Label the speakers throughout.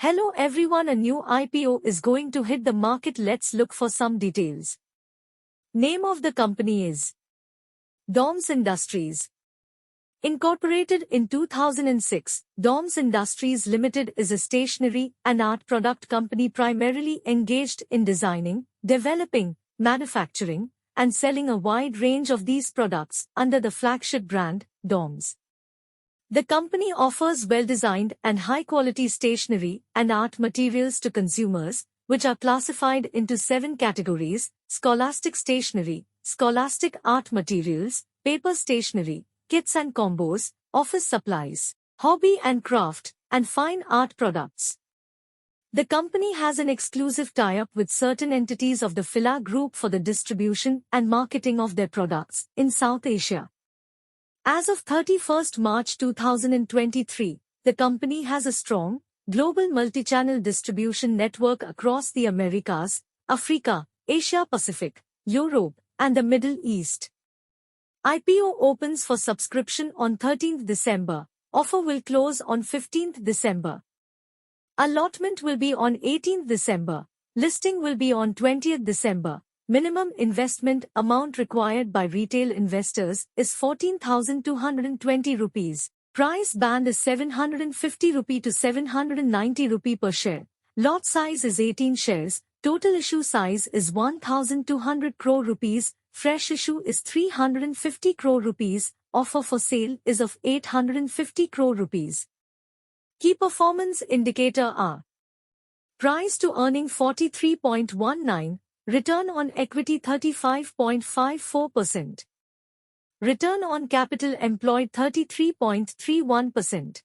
Speaker 1: Hello everyone, a new IPO is going to hit the market. Let's look for some details. Name of the company is DOMS Industries. Incorporated in 2006, DOMS Industries Limited is a stationery and art product company primarily engaged in designing, developing, manufacturing, and selling a wide range of these products under the flagship brand, DOMS. The company offers well-designed and high-quality stationery and art materials to consumers, which are classified into 7 categories: scholastic stationery, scholastic art materials, paper stationery, kits and combos, office supplies, hobby and craft, and fine art products. The company has an exclusive tie-up with certain entities of the FILA Group for the distribution and marketing of their products in South Asia. As of 31st March 2023, the company has a strong, global multi-channel distribution network across the Americas, Africa, Asia-Pacific, Europe, and the Middle East. IPO opens for subscription on 13th December. Offer will close on 15th December. Allotment will be on 18th December. Listing will be on 20th December. Minimum investment amount required by retail investors is 14,220 rupees. Price band is 750 rupee to 790 rupee per share. Lot size is 18 shares. Total issue size is 1,200 crore rupees. Fresh issue is 350 crore rupees. Offer for sale is of 850 crore rupees. Key performance indicator are: price to earning 43.19, return on equity 35.54%, return on capital employed 33.31%,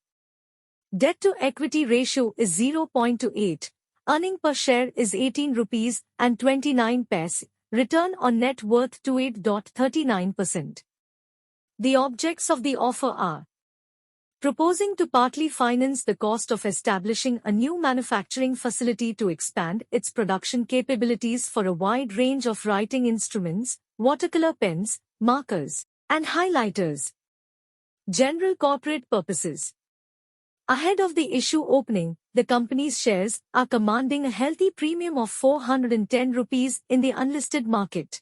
Speaker 1: debt to equity ratio is 0.28, earning per share is 18 rupees and 29 paise, return on net worth to 8.39%. The objects of the offer are: proposing to partly finance the cost of establishing a new manufacturing facility to expand its production capabilities for a wide range of writing instruments, watercolor pens, markers, and highlighters. General corporate purposes. Ahead of the issue opening, the company's shares are commanding a healthy premium of 410 rupees in the unlisted market.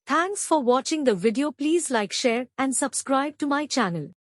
Speaker 1: Thanks for watching the video. Please like, share, and subscribe to my channel.